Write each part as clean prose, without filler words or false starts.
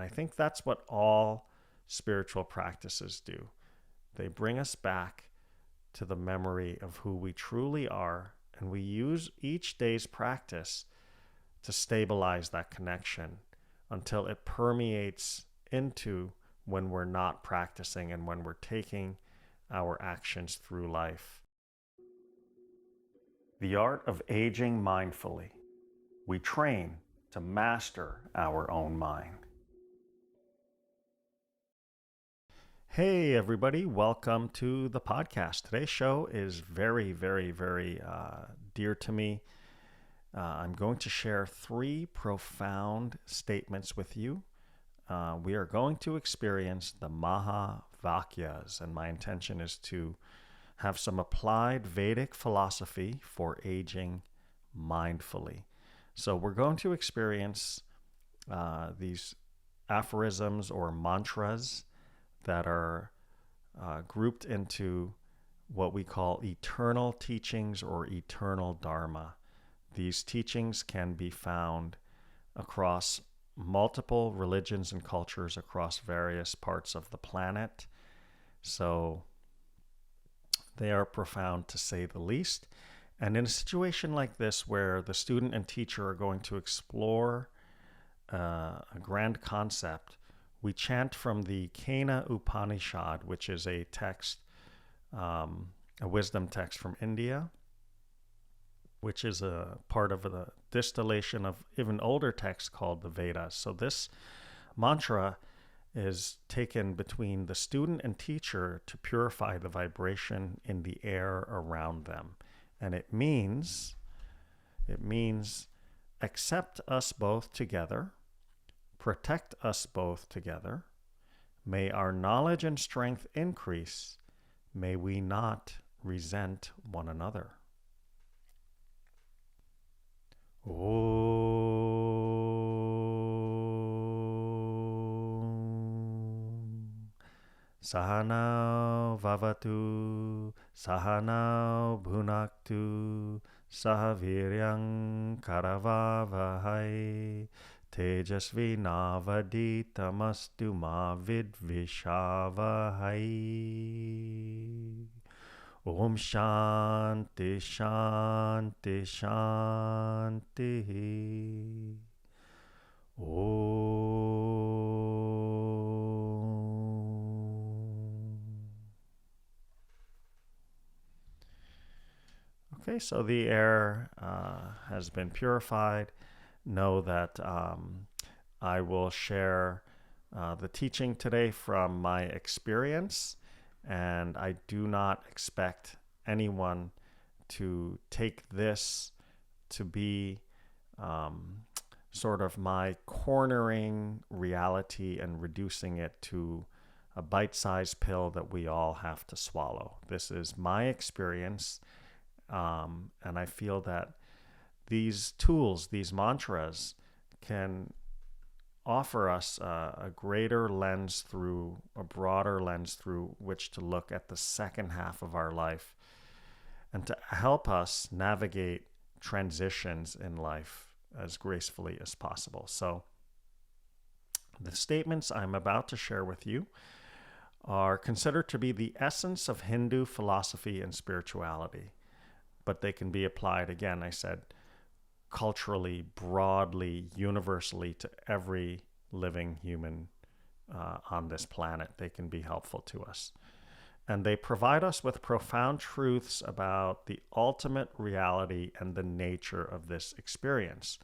I think that's what all spiritual practices do. They bring us back to the memory of who we truly are, and we use each day's practice to stabilize that connection until it permeates into when we're not practicing and when we're taking our actions through life. The art of aging mindfully. We train to master our own mind. Hey, everybody. Welcome to the podcast. Today's show is very, very, very dear to me. I'm going to share 3 profound statements with you. We are going to experience the Mahavakyas, and my intention is to have some applied Vedic philosophy for aging mindfully. So we're going to experience these aphorisms or mantras that are grouped into what we call eternal teachings or eternal dharma. These teachings can be found across multiple religions and cultures across various parts of the planet. So they are profound, to say the least. And in a situation like this, where the student and teacher are going to explore a grand concept, we chant from the Kena Upanishad, which is a text, a wisdom text from India, which is a part of the distillation of even older texts called the Vedas. So this mantra is taken between the student and teacher to purify the vibration in the air around them. And it means accept us both together, protect us both together, may our knowledge and strength increase, may we not resent one another. Sahanau vavatu, sahanau bhunaktu, sahaviryang karavavahai, tejasvi navaditamastu ma vidvishavahai. Om Shanti Shanti Shanti. Okay, so the air has been purified. Know that I will share the teaching today from my experience, and I do not expect anyone to take this to be sort of my cornering reality and reducing it to a bite-sized pill that we all have to swallow. This is my experience. And I feel that these tools, these mantras, can offer us a greater lens through, a broader lens through which to look at the second half of our life and to help us navigate transitions in life as gracefully as possible. So the statements I'm about to share with you are considered to be the essence of Hindu philosophy and spirituality. But they can be applied, again, I said, culturally, broadly, universally to every living human on this planet. They can be helpful to us. And they provide us with profound truths about the ultimate reality and the nature of this experience.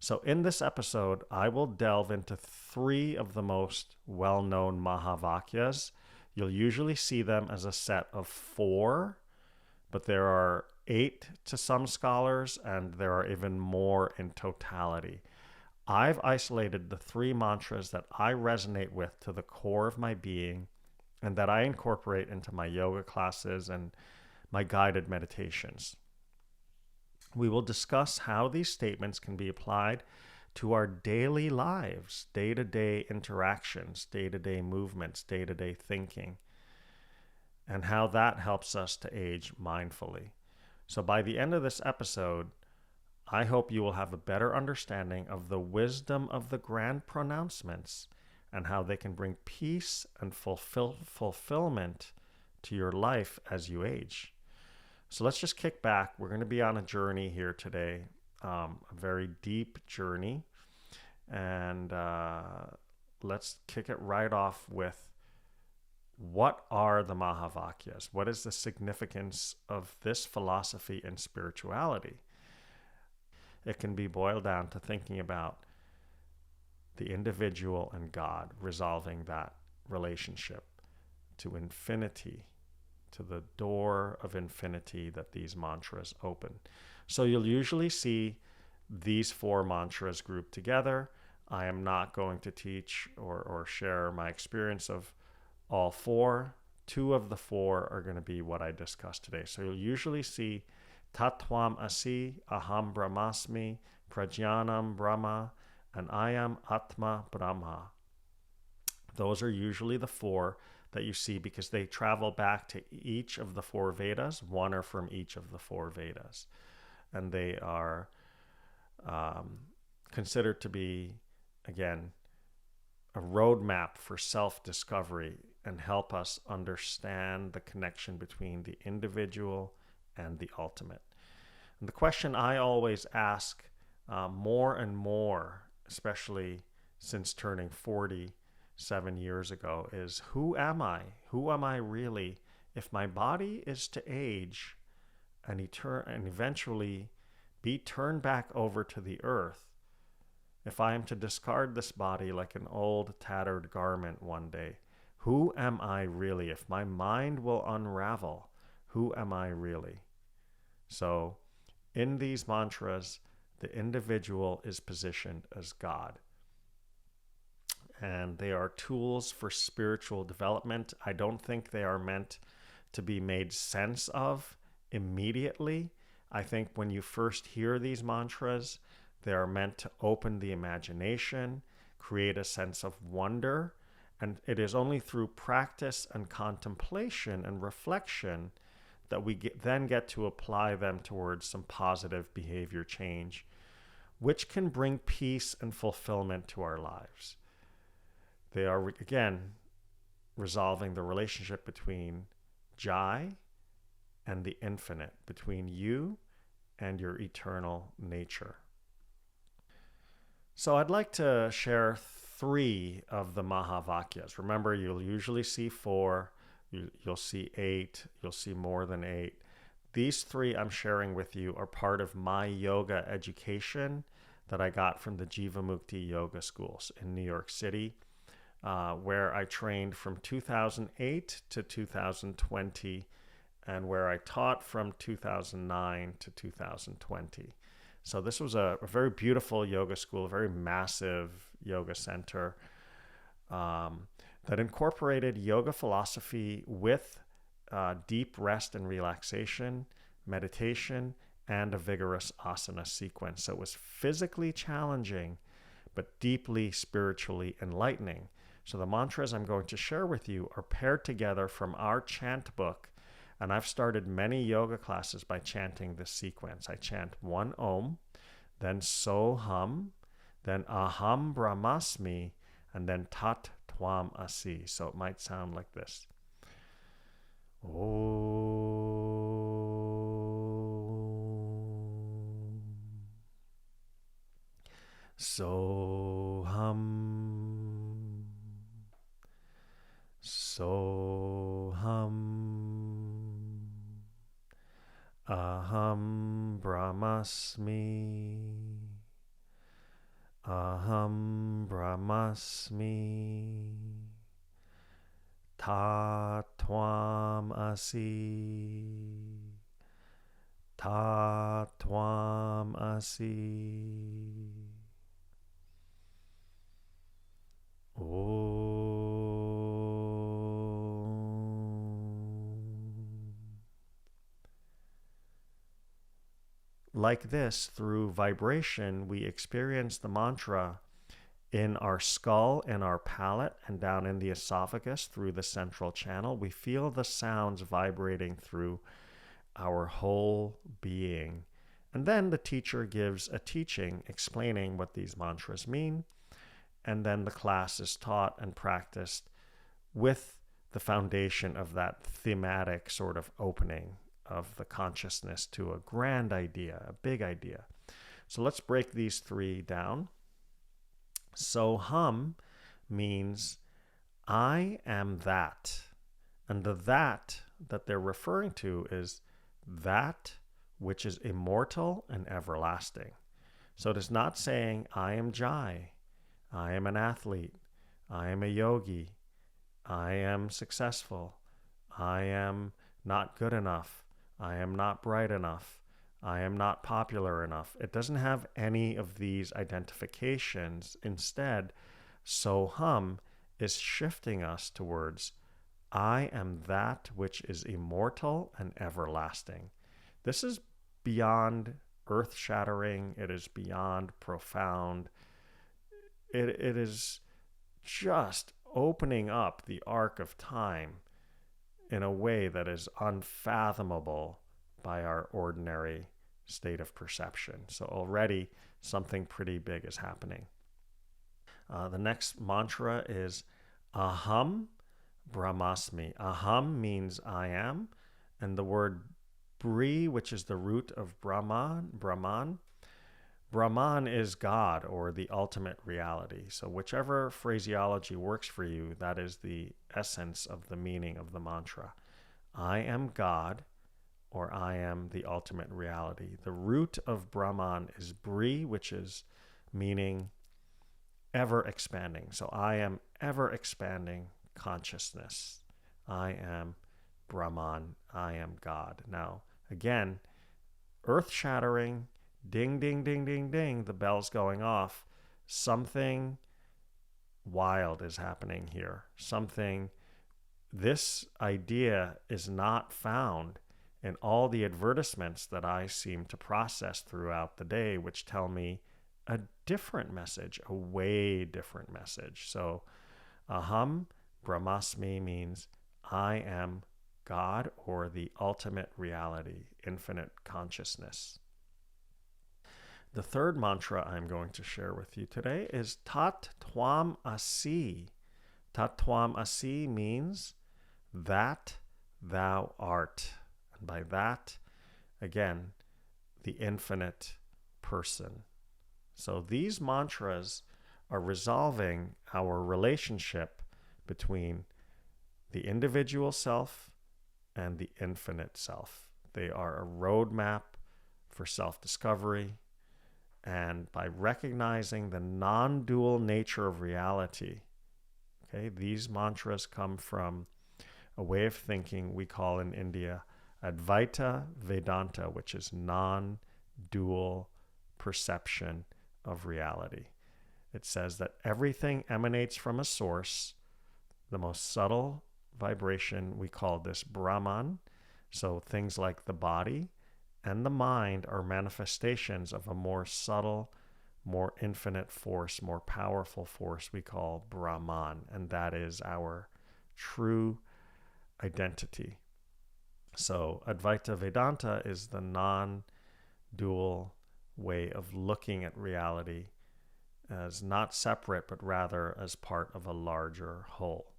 So in this episode, I will delve into 3 of the most well-known Mahavakyas. You'll usually see them as a set of 4, but there are 8 to some scholars, and there are even more in totality. I've isolated the 3 mantras that I resonate with to the core of my being and that I incorporate into my yoga classes and my guided meditations. We will discuss how these statements can be applied to our daily lives, day-to-day interactions, day-to-day movements, day-to-day thinking, and how that helps us to age mindfully. So by the end of this episode, I hope you will have a better understanding of the wisdom of the grand pronouncements and how they can bring peace and fulfillment to your life as you age. So let's just kick back. We're going to be on a journey here today, a very deep journey. And let's kick it right off with, what are the Mahavakyas? What is the significance of this philosophy in spirituality? It can be boiled down to thinking about the individual and God, resolving that relationship to infinity, to the door of infinity that these mantras open. So you'll usually see these 4 mantras grouped together. I am not going to teach or share my experience of all 4. 2 of the 4 are going to be what I discussed today. So you'll usually see Tatvam Asi, Aham Brahmasmi, Prajnanam Brahma, and I am Atma Brahma. Those are usually the 4 that you see because they travel back to each of the 4 Vedas. 1 are from each of the 4 Vedas. And they are considered to be, again, a roadmap for self-discovery and help us understand the connection between the individual and the ultimate. And the question I always ask more and more, especially since turning 47 years ago, is who am I? Who am I really? If my body is to age and eventually be turned back over to the earth, if I am to discard this body like an old tattered garment one day, who am I really? If my mind will unravel, who am I really? So in these mantras, the individual is positioned as God. And they are tools for spiritual development. I don't think they are meant to be made sense of immediately. I think when you first hear these mantras, they are meant to open the imagination, create a sense of wonder, and it is only through practice and contemplation and reflection that we then get to apply them towards some positive behavior change, which can bring peace and fulfillment to our lives. They are, again, resolving the relationship between Jai and the infinite, between you and your eternal nature. So I'd like to share 3 of the Mahavakyas. Remember, you'll usually see 4, you'll see 8, you'll see more than 8. These 3 I'm sharing with you are part of my yoga education that I got from the Jivamukti Yoga Schools in New York City, where I trained from 2008 to 2020, and where I taught from 2009 to 2020. So this was a very beautiful yoga school, a very massive yoga center that incorporated yoga philosophy with deep rest and relaxation, meditation, and a vigorous asana sequence. So it was physically challenging, but deeply spiritually enlightening. So the mantras I'm going to share with you are paired together from our chant book. And I've started many yoga classes by chanting this sequence. I chant 1 Om, then Soham, then Aham Brahmasmi, and then Tat Tvam Asi. So it might sound like this. Om. Soham. Soham. Aham Brahmasmi. Aham Brahmasmi. Tatvam Asi. Tatvam Asi. Like this, through vibration, we experience the mantra in our skull and our palate and down in the esophagus through the central channel. We feel the sounds vibrating through our whole being. And then the teacher gives a teaching explaining what these mantras mean. and then the class is taught and practiced with the foundation of that thematic sort of opening of the consciousness to a grand idea, a big idea. So let's break these three down. Soham means I am that. And the that they're referring to is that which is immortal and everlasting. So it is not saying I am Jai, I am an athlete, I am a yogi, I am successful, I am not good enough, I am not bright enough, I am not popular enough. It doesn't have any of these identifications. Instead, Soham is shifting us towards I am that which is immortal and everlasting. This is beyond earth-shattering. It is beyond profound. It is just opening up the arc of time in a way that is unfathomable by our ordinary state of perception. So already something pretty big is happening. The next mantra is Aham Brahmasmi. Aham means I am, and the word Bri, which is the root of Brahman is God, or the ultimate reality. So whichever phraseology works for you, that is the essence of the meaning of the mantra. I am God, or I am the ultimate reality. The root of Brahman is Bri, which is meaning ever expanding. So I am ever expanding consciousness. I am Brahman. I am God. Now, again, earth-shattering, ding, ding, ding, ding, ding, the bell's going off. Something wild is happening here. This idea is not found in all the advertisements that I seem to process throughout the day, which tell me a different message, a way different message. So, Aham Brahmasmi means I am God, or the ultimate reality, infinite consciousness. The third mantra I'm going to share with you today is Tat Twam Asi. Tat Twam Asi means that thou art. And by that, again, the infinite person. So these mantras are resolving our relationship between the individual self and the infinite self. They are a roadmap for self-discovery. And by recognizing the non-dual nature of reality, okay, these mantras come from a way of thinking we call in India Advaita Vedanta, which is non-dual perception of reality. It says that everything emanates from a source. The most subtle vibration, we call this Brahman. So things like the body and the mind are manifestations of a more subtle, more infinite force, more powerful force we call Brahman. And that is our true identity. So Advaita Vedanta is the non-dual way of looking at reality as not separate, but rather as part of a larger whole.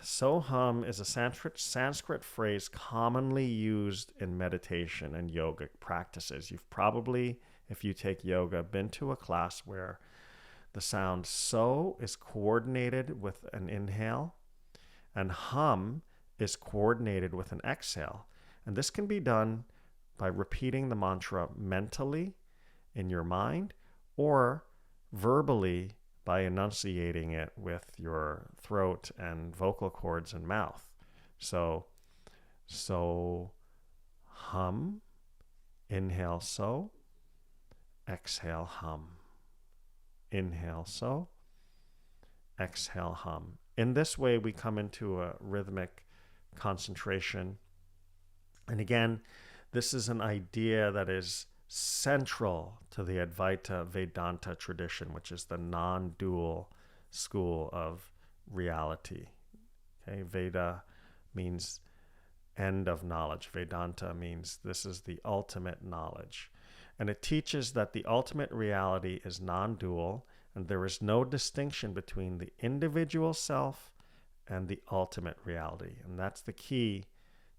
Soham is a Sanskrit phrase commonly used in meditation and yogic practices. You've probably, if you take yoga, been to a class where the sound so is coordinated with an inhale and hum is coordinated with an exhale. And this can be done by repeating the mantra mentally in your mind or verbally by enunciating it with your throat and vocal cords and mouth. So hum, inhale so, exhale hum. Inhale so, exhale hum. In this way, we come into a rhythmic concentration. And again, this is an idea that is central to the Advaita Vedanta tradition, which is the non-dual school of reality. Okay, Veda means end of knowledge. Vedanta means this is the ultimate knowledge. And it teaches that the ultimate reality is non-dual And there is no distinction between the individual self and the ultimate reality. And that's the key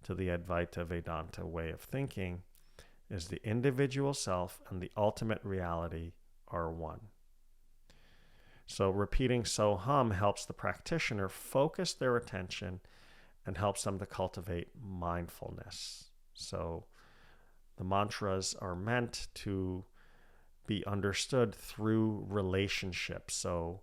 to the Advaita Vedanta way of thinking, is the individual self and the ultimate reality are one. So repeating Soham helps the practitioner focus their attention and helps them to cultivate mindfulness. So the mantras are meant to be understood through relationships. So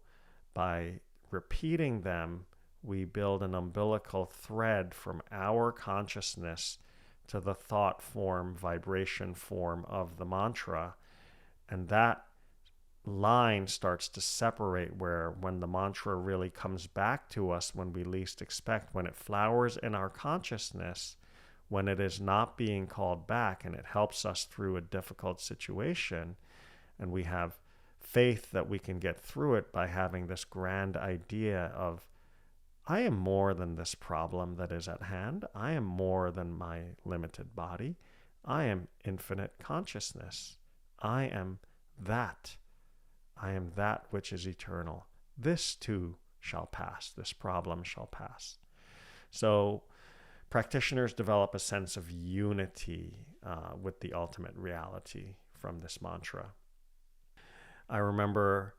by repeating them, we build an umbilical thread from our consciousness to the thought form, vibration form of the mantra. And that line starts to separate, where when the mantra really comes back to us when we least expect, when it flowers in our consciousness, when it is not being called back, and it helps us through a difficult situation, and we have faith that we can get through it by having this grand idea of, I am more than this problem that is at hand. I am more than my limited body. I am infinite consciousness. I am that. I am that which is eternal. This too shall pass. This problem shall pass. So practitioners develop a sense of unity with the ultimate reality from this mantra. I remember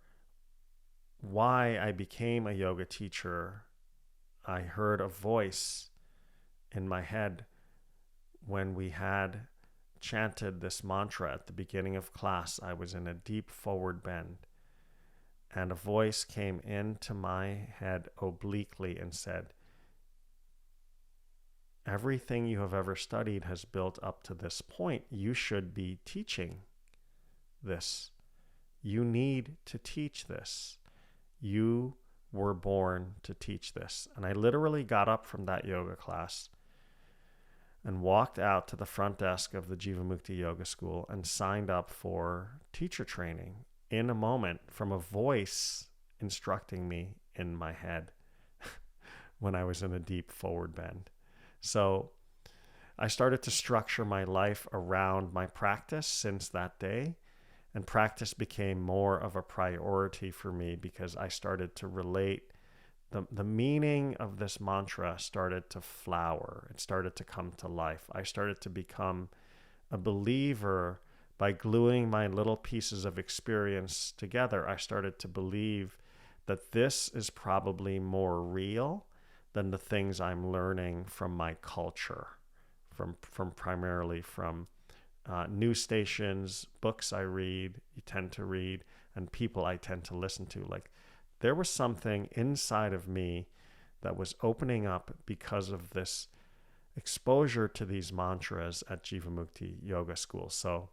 why I became a yoga teacher. I heard a voice in my head when we had chanted this mantra at the beginning of class. I was in a deep forward bend, and a voice came into my head obliquely and said, everything you have ever studied has built up to this point. You should be teaching this. You need to teach this. You were born to teach this. And I literally got up from that yoga class and walked out to the front desk of the Jivamukti Yoga School and signed up for teacher training in a moment from a voice instructing me in my head when I was in a deep forward bend. So I started to structure my life around my practice since that day, and practice became more of a priority for me because I started to relate. The meaning of this mantra started to flower. It started to come to life. I started to become a believer by gluing my little pieces of experience together. I started to believe that this is probably more real than the things I'm learning from my culture, primarily from news stations, books I read, you tend to read, and people I tend to listen to. Like, there was something inside of me that was opening up because of this exposure to these mantras at Jivamukti Yoga School. So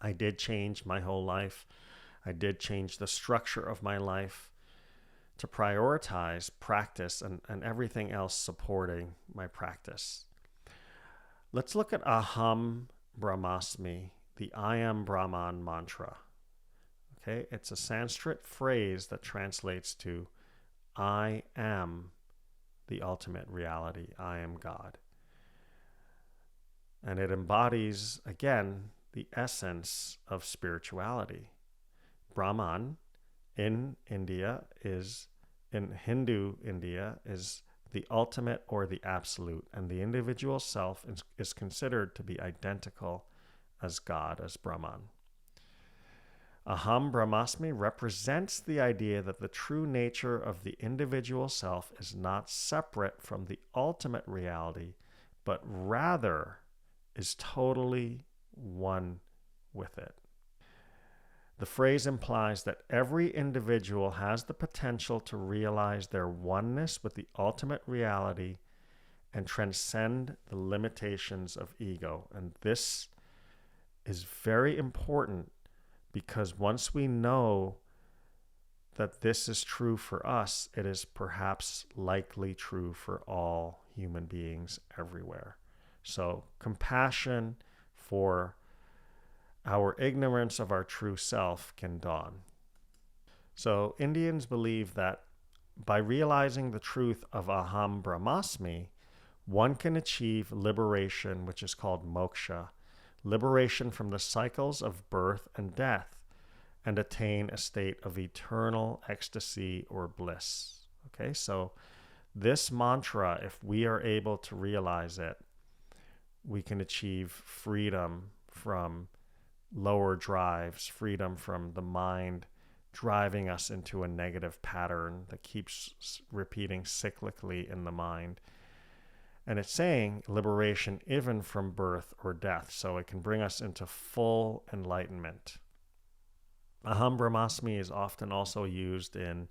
I did change my whole life. I did change the structure of my life to prioritize practice and everything else supporting my practice. Let's look at Aham Brahmasmi, the I am Brahman mantra. Okay, it's a Sanskrit phrase that translates to I am the ultimate reality. I am God. And it embodies, again, the essence of spirituality. Brahman in Hindu India is the ultimate or the absolute, and the individual self is considered to be identical as God, as Brahman. Aham Brahmasmi represents the idea that the true nature of the individual self is not separate from the ultimate reality, but rather is totally one with it. The phrase implies that every individual has the potential to realize their oneness with the ultimate reality and transcend the limitations of ego. And this is very important, because once we know that this is true for us, it is perhaps likely true for all human beings everywhere. So compassion for our ignorance of our true self can dawn. So Indians believe that by realizing the truth of Aham Brahmasmi, one can achieve liberation, which is called moksha, liberation from the cycles of birth and death. and attain a state of eternal ecstasy or bliss. Okay, so this mantra, if we are able to realize it, we can achieve freedom from lower drives, freedom from the mind driving us into a negative pattern that keeps repeating cyclically in the mind. And it's saying liberation even from birth or death, so it can bring us into full enlightenment. Aham Brahmasmi is often also used in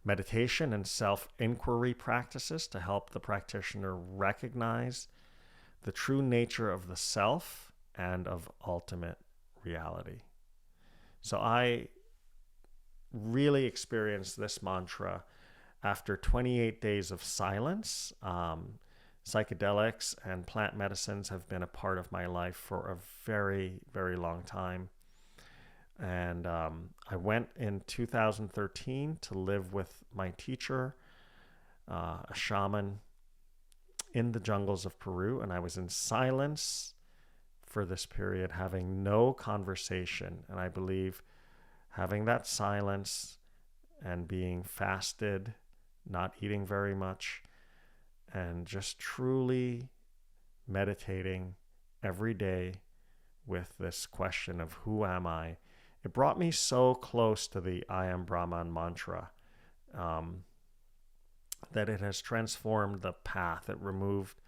meditation and self-inquiry practices to help the practitioner recognize the true nature of the self and of ultimate reality. So I really experienced this mantra after 28 days of silence. Psychedelics and plant medicines have been a part of my life for a very, very long time. And I went in 2013 to live with my teacher, a shaman, in the jungles of Peru. And I was in silence for this period, having no conversation. And I believe having that silence and being fasted, not eating very much, and just truly meditating every day with this question of who am I? It brought me so close to the I am Brahman mantra that it has transformed the path. It removed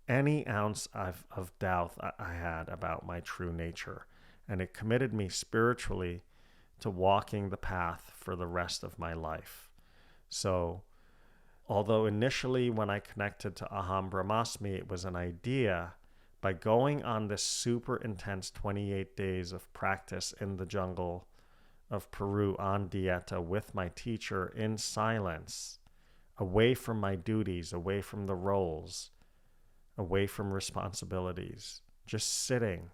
any ounce of doubt I had about my true nature. And it committed me spiritually to walking the path for the rest of my life. So, although initially when I connected to Aham Brahmasmi, it was an idea, by going on this super intense 28 days of practice in the jungle of Peru on dieta with my teacher in silence, away from my duties, away from the roles, away from responsibilities, just sitting,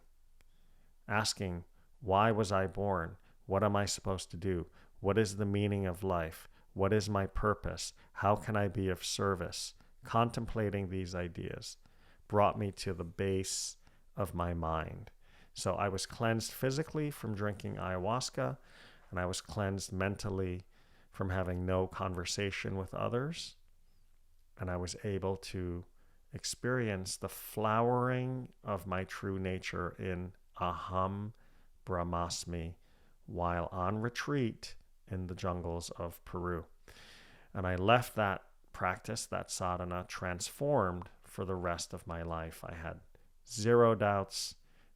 asking, why was I born? What am I supposed to do? What is the meaning of life? What is my purpose? How can I be of service? Contemplating these ideas brought me to the base of my mind. So I was cleansed physically from drinking ayahuasca, and I was cleansed mentally from having no conversation with others. And I was able to experience the flowering of my true nature in Aham Brahmasmi while on retreat in the jungles of Peru. And I left that practice, that sadhana, transformed for the rest of my life. I had zero doubts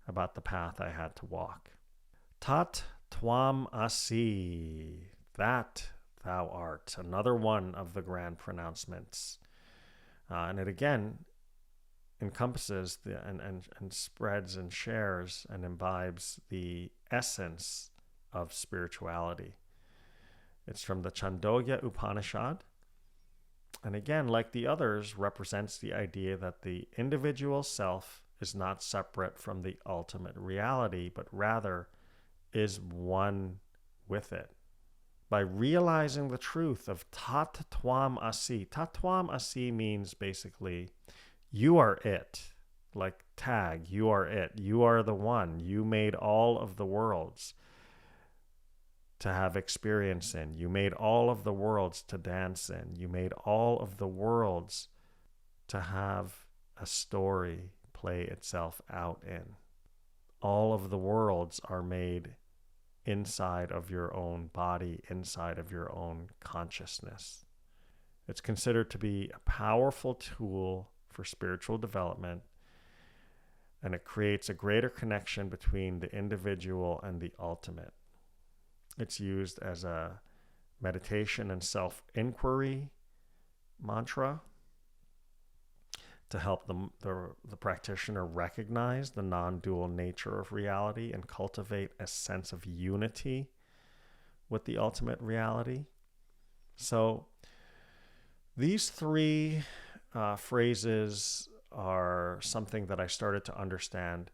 about the path I had to walk. Tat Tvam Asi, that thou art, another one of the grand pronouncements. And it again encompasses and spreads and shares and imbibes the essence of spirituality. It's from the Chandogya Upanishad. And again, like the others, represents the idea that the individual self is not separate from the ultimate reality, but rather is one with it. By realizing the truth of Tat Tvam Asi. Tat Tvam Asi means basically, you are it. Like tag, you are it. You are the one. You made all of the worlds to have experience in. You made all of the worlds to dance in. You made all of the worlds to have a story play itself out in. All of the worlds are made inside of your own body, inside of your own consciousness. It's considered to be a powerful tool for spiritual development, and it creates a greater connection between the individual and the ultimate. It's used as a meditation and self-inquiry mantra to help the practitioner recognize the non-dual nature of reality and cultivate a sense of unity with the ultimate reality. So these three phrases are something that I started to understand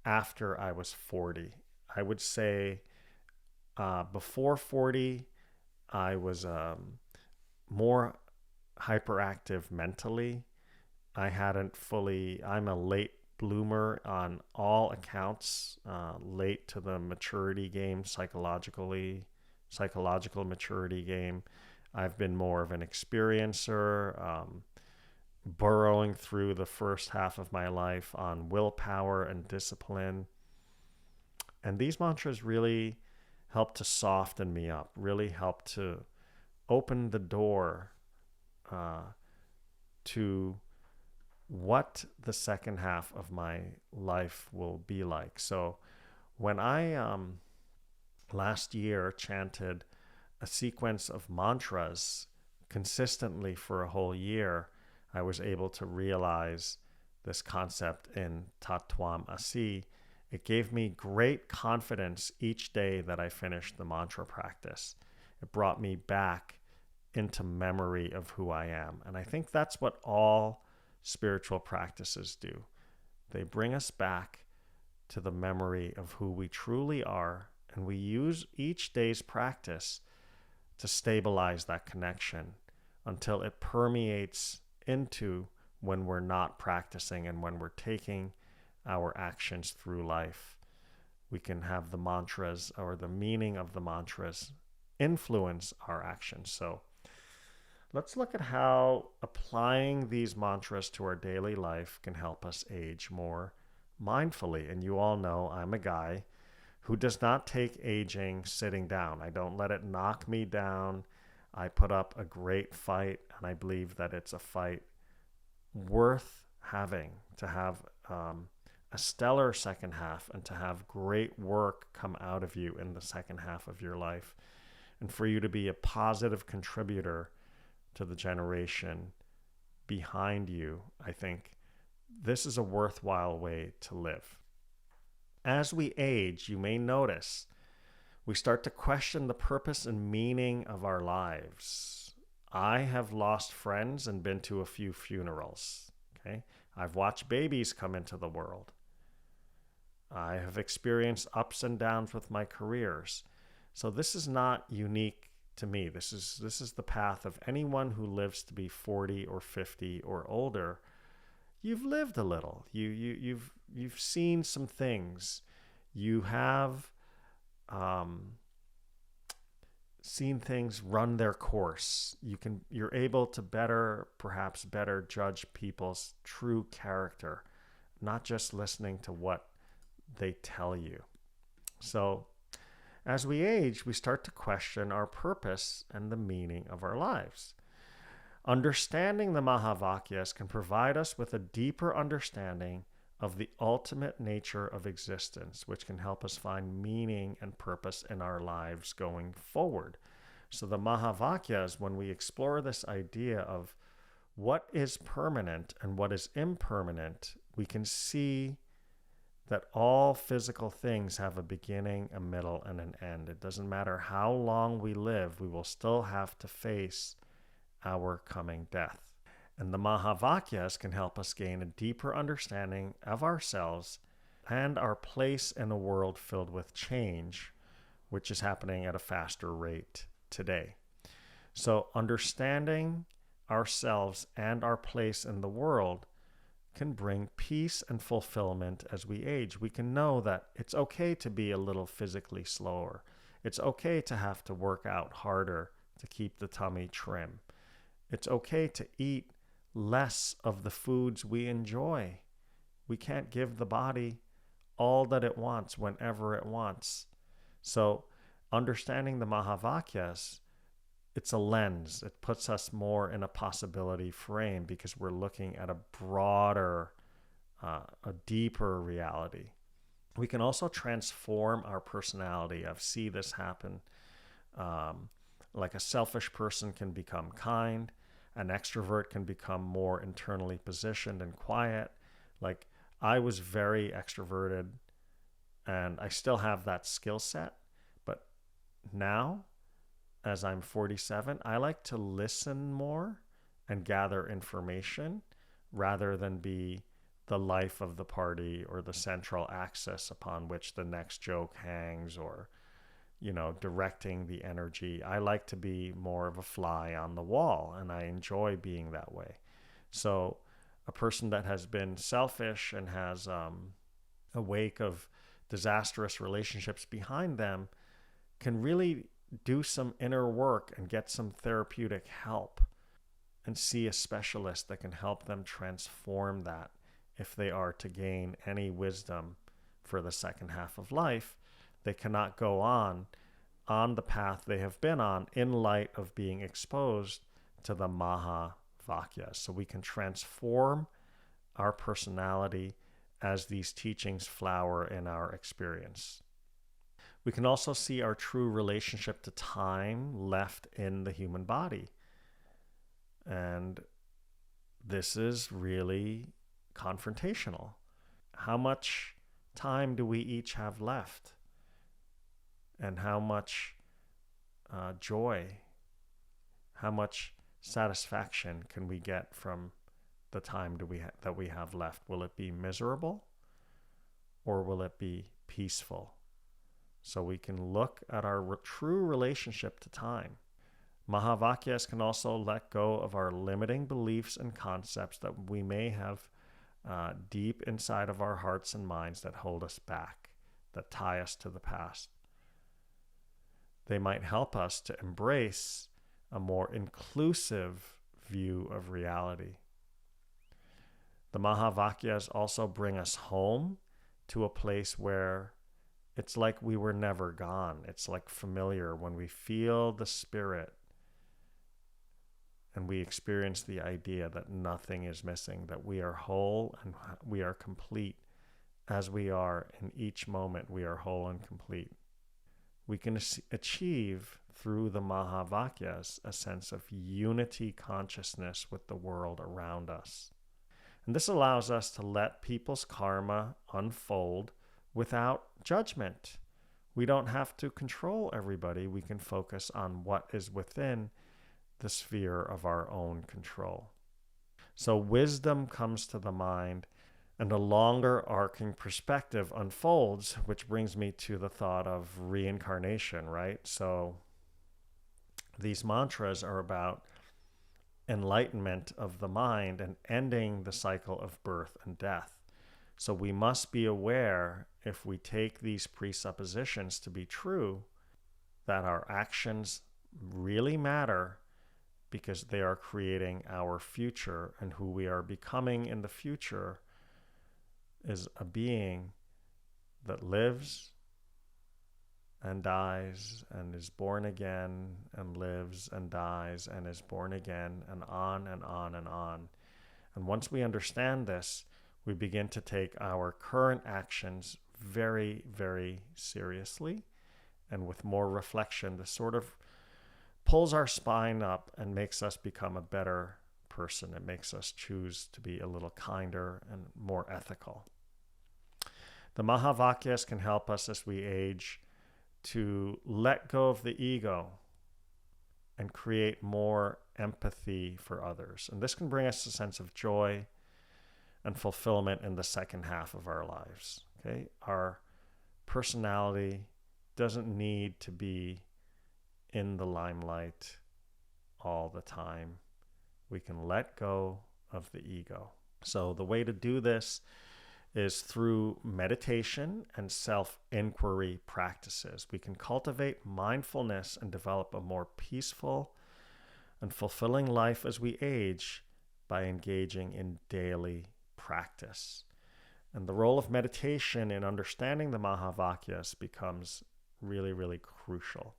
after I was 40. I would say before 40, I was more hyperactive mentally. I'm a late bloomer on all accounts, late to the maturity game, psychological maturity game. I've been more of an experiencer, burrowing through the first half of my life on willpower and discipline. And these mantras really help to soften me up, really help to open the door to what the second half of my life will be like. So when I last year chanted a sequence of mantras consistently for a whole year, I was able to realize this concept in Tatwam Asi. It gave me great confidence each day that I finished the mantra practice. It brought me back into memory of who I am. And I think that's what all spiritual practices do. They bring us back to the memory of who we truly are, and we use each day's practice to stabilize that connection until it permeates into when we're not practicing and when we're taking our actions through life. We can have the mantras or the meaning of the mantras influence our actions. So let's look at how applying these mantras to our daily life can help us age more mindfully. And you all know I'm a guy who does not take aging sitting down. I don't let it knock me down. I put up a great fight, and I believe that it's a fight worth having, to have a stellar second half and to have great work come out of you in the second half of your life, and for you to be a positive contributor to the generation behind you. I think this is a worthwhile way to live. As we age, you may notice we start to question the purpose and meaning of our lives. I have lost friends and been to a few funerals. Okay? I've watched babies come into the world. I have experienced ups and downs with my careers. So this is not unique to me. This is the path of anyone who lives to be 40 or 50 or older. You've lived a little. You've seen some things. You have seen things run their course. You're able to perhaps better judge people's true character, not just listening to what they tell you. So as we age, we start to question our purpose and the meaning of our lives. Understanding the Mahavakyas can provide us with a deeper understanding of the ultimate nature of existence, which can help us find meaning and purpose in our lives going forward. So the Mahavakyas, when we explore this idea of what is permanent and what is impermanent, we can see that all physical things have a beginning, a middle, and an end. It doesn't matter how long we live, we will still have to face our coming death. And the Mahavakyas can help us gain a deeper understanding of ourselves and our place in a world filled with change, which is happening at a faster rate today. So understanding ourselves and our place in the world can bring peace and fulfillment as we age. We can know that it's okay to be a little physically slower. It's okay to have to work out harder to keep the tummy trim. It's okay to eat less of the foods we enjoy. We can't give the body all that it wants whenever it wants. So understanding the Mahavakyas, it's a lens. It puts us more in a possibility frame because we're looking at a broader, a deeper reality. We can also transform our personality. I've seen this happen. Like a selfish person can become kind. An extrovert can become more internally positioned and quiet. Like I was very extroverted and I still have that skill set. But now, as I'm 47, I like to listen more and gather information rather than be the life of the party or the central axis upon which the next joke hangs or, directing the energy. I like to be more of a fly on the wall, and I enjoy being that way. So A person that has been selfish and has a wake of disastrous relationships behind them can really do some inner work and get some therapeutic help and see a specialist that can help them transform that if they are to gain any wisdom for the second half of life. They cannot go on the path they have been on in light of being exposed to the Mahavakyas. So we can transform our personality as these teachings flower in our experience. We can also see our true relationship to time left in the human body. And this is really confrontational. How much time do we each have left? And how much joy, how much satisfaction can we get from the time that we have left? Will it be miserable or will it be peaceful? So we can look at our true relationship to time. Mahavakyas can also let go of our limiting beliefs and concepts that we may have deep inside of our hearts and minds that hold us back, that tie us to the past. They might help us to embrace a more inclusive view of reality. The Mahavakyas also bring us home to a place where it's like we were never gone. It's like familiar when we feel the spirit and we experience the idea that nothing is missing, that we are whole and we are complete as we are in each moment. We are whole and complete. We can achieve through the Mahavakyas a sense of unity consciousness with the world around us. And this allows us to let people's karma unfold without judgment. We don't have to control everybody. We can focus on what is within the sphere of our own control. So wisdom comes to the mind and a longer arcing perspective unfolds, which brings me to the thought of reincarnation, right? So these mantras are about enlightenment of the mind and ending the cycle of birth and death. So we must be aware, if we take these presuppositions to be true, that our actions really matter because they are creating our future, and who we are becoming in the future is a being that lives and dies and is born again and lives and dies and is born again, and on and on and on. And once we understand this, we begin to take our current actions very, very seriously, and with more reflection, this sort of pulls our spine up and makes us become a better person. It makes us choose to be a little kinder and more ethical. The Mahavakyas can help us as we age to let go of the ego and create more empathy for others. And this can bring us a sense of joy and fulfillment in the second half of our lives. Okay? Our personality doesn't need to be in the limelight all the time. We can let go of the ego. So the way to do this is through meditation and self-inquiry practices. We can cultivate mindfulness and develop a more peaceful and fulfilling life as we age by engaging in daily practice. And the role of meditation in understanding the Mahavakyas becomes really, really crucial,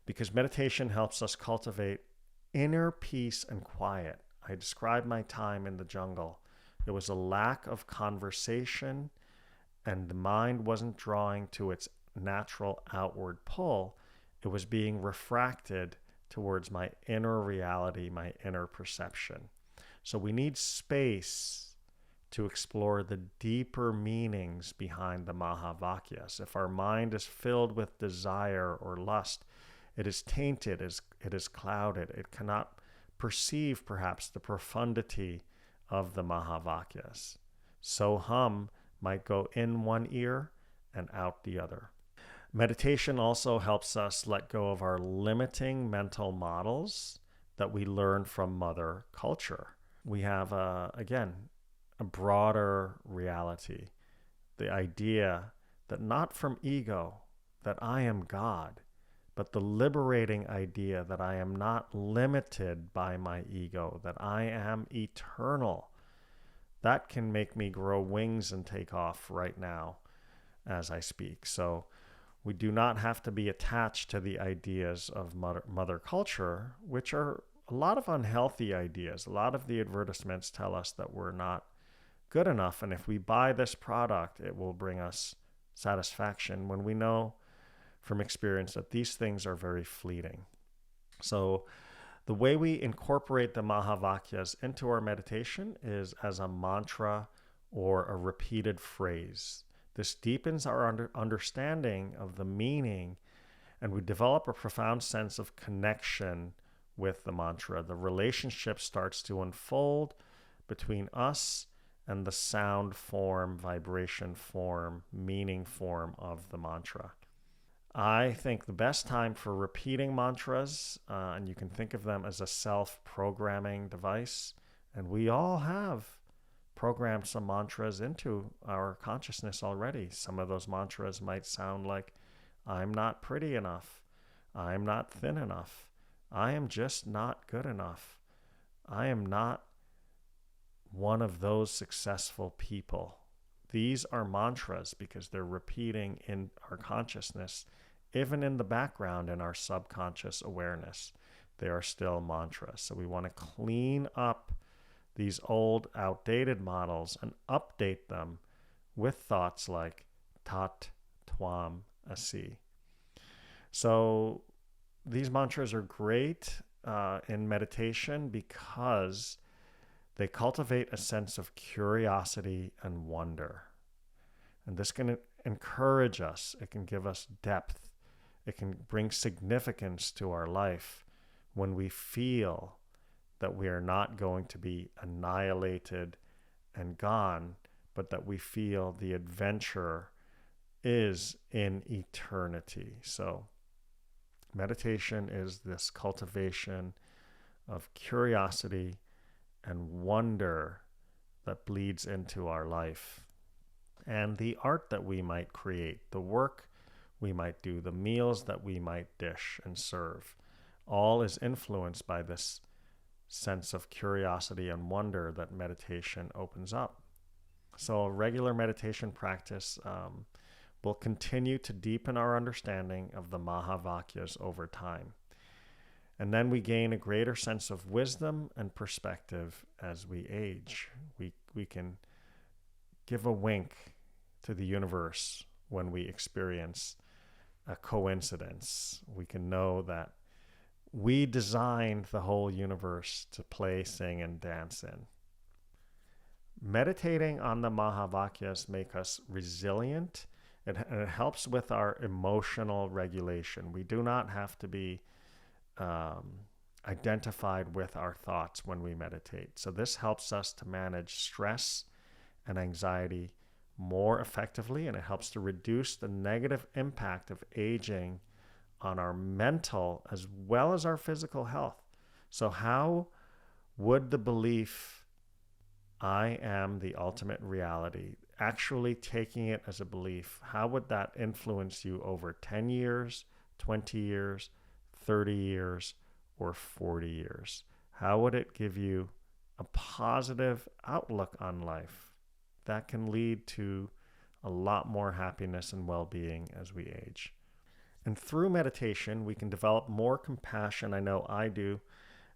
because meditation helps us cultivate inner peace and quiet. I described my time in the jungle. There was a lack of conversation, and the mind wasn't drawing to its natural outward pull. It was being refracted towards my inner reality, my inner perception. So we need space to explore the deeper meanings behind the Mahavakyas. If our mind is filled with desire or lust, it is tainted, it is clouded. It cannot perceive perhaps the profundity of the Mahavakyas. So hum might go in one ear and out the other. Meditation also helps us let go of our limiting mental models that we learn from mother culture. We have, again, a broader reality. The idea that not from ego, that I am God, but the liberating idea that I am not limited by my ego, that I am eternal. That can make me grow wings and take off right now as I speak. So we do not have to be attached to the ideas of mother culture, which are a lot of unhealthy ideas. A lot of the advertisements tell us that we're not good enough, and if we buy this product, it will bring us satisfaction, when we know from experience that these things are very fleeting. So the way we incorporate the Mahavakyas into our meditation is as a mantra or a repeated phrase. This deepens our understanding of the meaning, and we develop a profound sense of connection with the mantra. The relationship starts to unfold between us and the sound form, vibration form, meaning form of the mantra. I think the best time for repeating mantras, and you can think of them as a self-programming device, and we all have programmed some mantras into our consciousness already. Some of those mantras might sound like, I'm not pretty enough, I'm not thin enough, I am just not good enough, I am not one of those successful people. These are mantras because they're repeating in our consciousness, even in the background in our subconscious awareness. They are still mantras. So we want to clean up these old, outdated models and update them with thoughts like Tat Twam Asi. So these mantras are great in meditation because they cultivate a sense of curiosity and wonder. And this can encourage us. It can give us depth. It can bring significance to our life when we feel that we are not going to be annihilated and gone, but that we feel the adventure is in eternity. So meditation is this cultivation of curiosity and wonder that bleeds into our life. And the art that we might create, the work we might do, the meals that we might dish and serve, all is influenced by this sense of curiosity and wonder that meditation opens up. So a regular meditation practice will continue to deepen our understanding of the Mahavakyas over time. And then we gain a greater sense of wisdom and perspective as we age. We can give a wink to the universe when we experience a coincidence. We can know that we designed the whole universe to play, sing, and dance in. Meditating on the Mahavakyas make us resilient. It helps with our emotional regulation. We do not have to be identified with our thoughts when we meditate. So this helps us to manage stress and anxiety more effectively, and it helps to reduce the negative impact of aging on our mental as well as our physical health. So how would the belief, I am the ultimate reality, actually taking it as a belief, how would that influence you over 10 years, 20 years, 30 years, or 40 years? How would it give you a positive outlook on life that can lead to a lot more happiness and well-being as we age? And through meditation, we can develop more compassion. I know I do,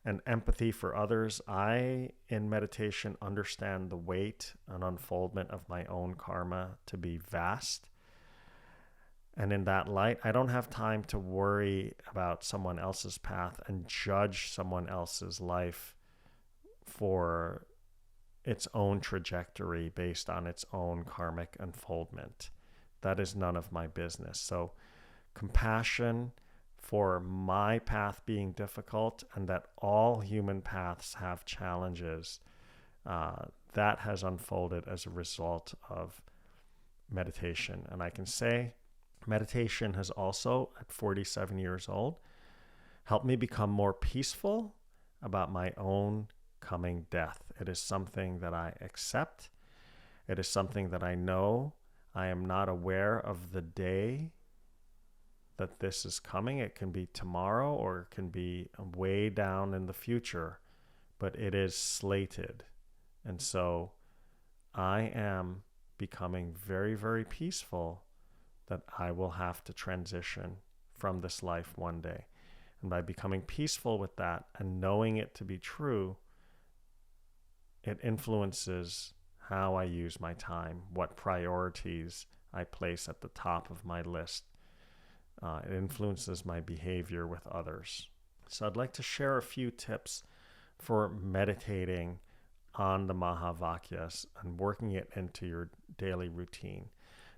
and empathy for others. I, in meditation, understand the weight and unfoldment of my own karma to be vast. And in that light, I don't have time to worry about someone else's path and judge someone else's life for its own trajectory based on its own karmic unfoldment. That is none of my business. So compassion for my path being difficult and that all human paths have challenges, that has unfolded as a result of meditation. And I can say meditation has also, at 47 years old, helped me become more peaceful about my own becoming death. It is something that I accept. It is something that I know. I am not aware of the day that this is coming. It can be tomorrow or it can be way down in the future, but it is slated. And so I am becoming very, very peaceful that I will have to transition from this life one day. And by becoming peaceful with that and knowing it to be true, it influences how I use my time, what priorities I place at the top of my list. It influences my behavior with others. So I'd like to share a few tips for meditating on the Mahavakyas and working it into your daily routine.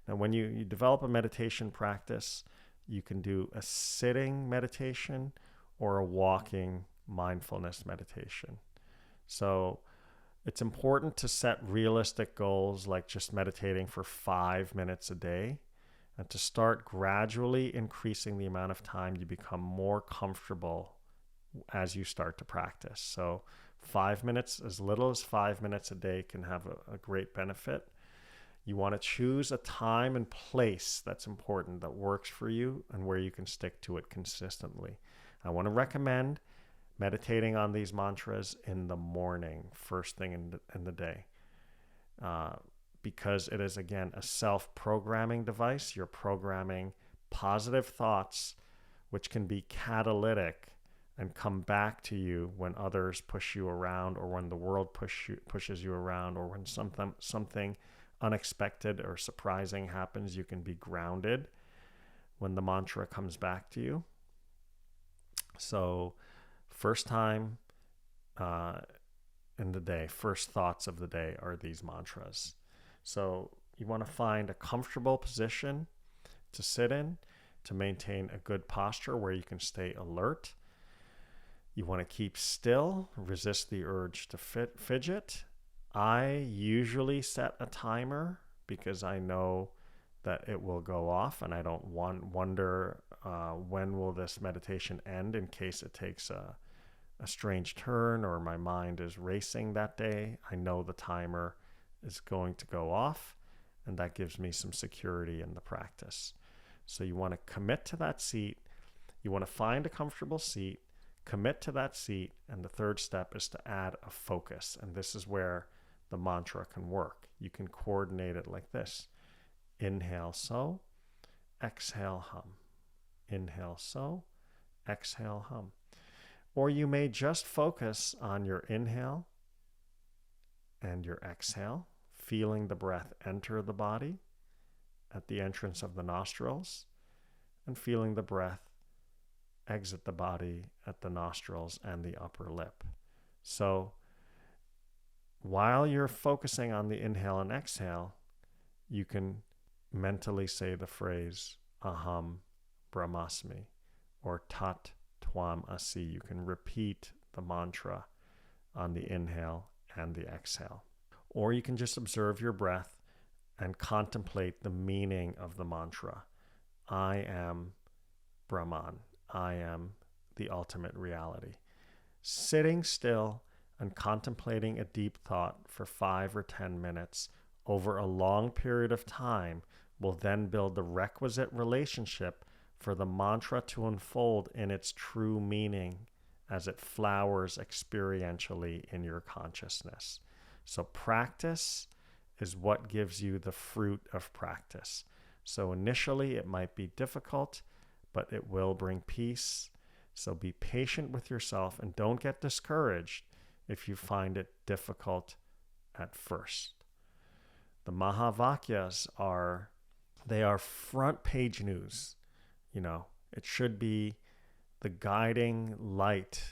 Now, when you develop a meditation practice, you can do a sitting meditation or a walking mindfulness meditation. So it's important to set realistic goals like just meditating for 5 minutes a day, and to start gradually increasing the amount of time you become more comfortable as you start to practice. So 5 minutes, as little as 5 minutes a day can have a great benefit. You want to choose a time and place that's important, that works for you, and where you can stick to it consistently. I want to recommend meditating on these mantras in the morning, first thing in the day, because it is, again, a self-programming device. You're programming positive thoughts, which can be catalytic and come back to you when others push you around, or when the world pushes you around, or when something unexpected or surprising happens. You can be grounded when the mantra comes back to you. So first time in the day, first thoughts of the day are these mantras. So you want to find a comfortable position to sit in, to maintain a good posture where you can stay alert. You want to keep still, resist the urge to fidget. I usually set a timer because I know that it will go off, and I don't wonder when will this meditation end in case it takes a strange turn or my mind is racing that day. I know the timer is going to go off, and that gives me some security in the practice. So you want to commit to that seat. You want to find a comfortable seat, commit to that seat, and the third step is to add a focus. And this is where the mantra can work. You can coordinate it like this. Inhale, so. Exhale, hum. Inhale, so. Exhale, hum. Or you may just focus on your inhale and your exhale, feeling the breath enter the body at the entrance of the nostrils, and feeling the breath exit the body at the nostrils and the upper lip. So while you're focusing on the inhale and exhale, you can mentally say the phrase aham brahmasmi or tat tvam asi. You can repeat the mantra on the inhale and the exhale. Or you can just observe your breath and contemplate the meaning of the mantra. I am Brahman. I am the ultimate reality. Sitting still and contemplating a deep thought for 5 or 10 minutes over a long period of time will then build the requisite relationship for the mantra to unfold in its true meaning as it flowers experientially in your consciousness. So practice is what gives you the fruit of practice. So initially it might be difficult, but it will bring peace. So be patient with yourself and don't get discouraged if you find it difficult at first. The Mahavakyas are front page news. It should be the guiding light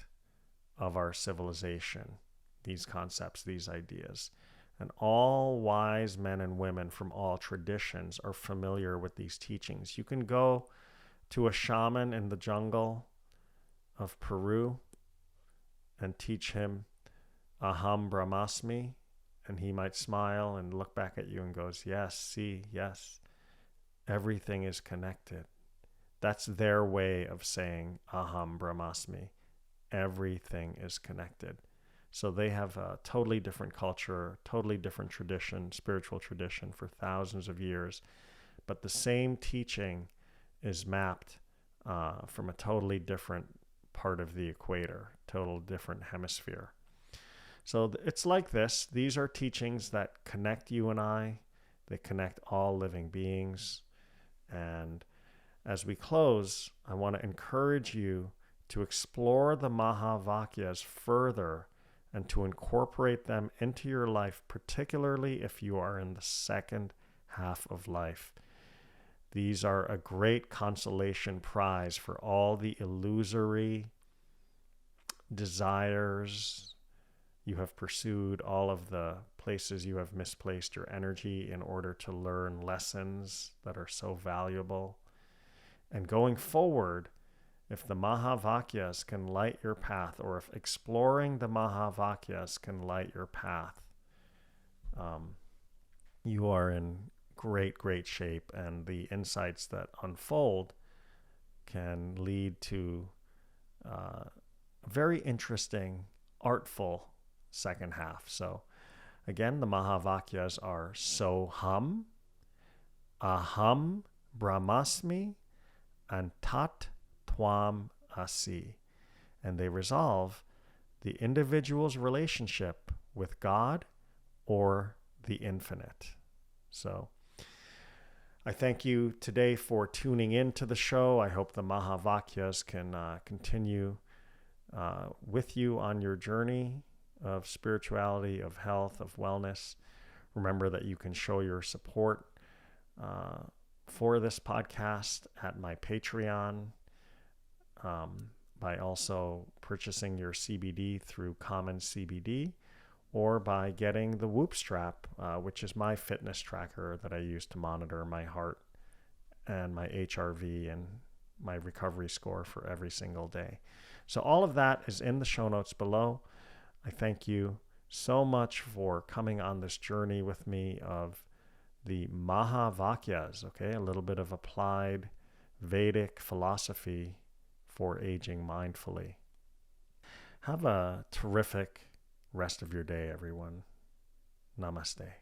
of our civilization, these concepts, these ideas. And all wise men and women from all traditions are familiar with these teachings. You can go to a shaman in the jungle of Peru and teach him aham brahmasmi, and he might smile and look back at you and goes, yes, everything is connected. That's their way of saying aham brahmasmi. Everything is connected. So they have a totally different culture, totally different tradition, spiritual tradition for thousands of years. But the same teaching is mapped from a totally different part of the equator, total different hemisphere. So it's like this. These are teachings that connect you and I. They connect all living beings. And as we close, I want to encourage you to explore the Mahavakyas further and to incorporate them into your life, particularly if you are in the second half of life. These are a great consolation prize for all the illusory desires you have pursued, all of the places you have misplaced your energy in order to learn lessons that are so valuable. And going forward, if the Mahavakyas can light your path, or if exploring the Mahavakyas can light your path, you are in great shape, and the insights that unfold can lead to a very interesting, artful second half. So again, the Mahavakyas are Soham, Aham Brahmasmi, and Tat Twam Asi. And they resolve the individual's relationship with God or the infinite. So I thank you today for tuning in to the show. I hope the Mahavakyas can continue with you on your journey of spirituality, of health, of wellness. Remember that you can show your support for this podcast at my Patreon by also purchasing your CBD through Common CBD, or by getting the Whoop Strap, which is my fitness tracker that I use to monitor my heart and my HRV and my recovery score for every single day. So all of that is in the show notes below. I thank you so much for coming on this journey with me of the Mahavakyas, okay? A little bit of applied Vedic philosophy for aging mindfully. Have a terrific rest of your day, everyone. Namaste.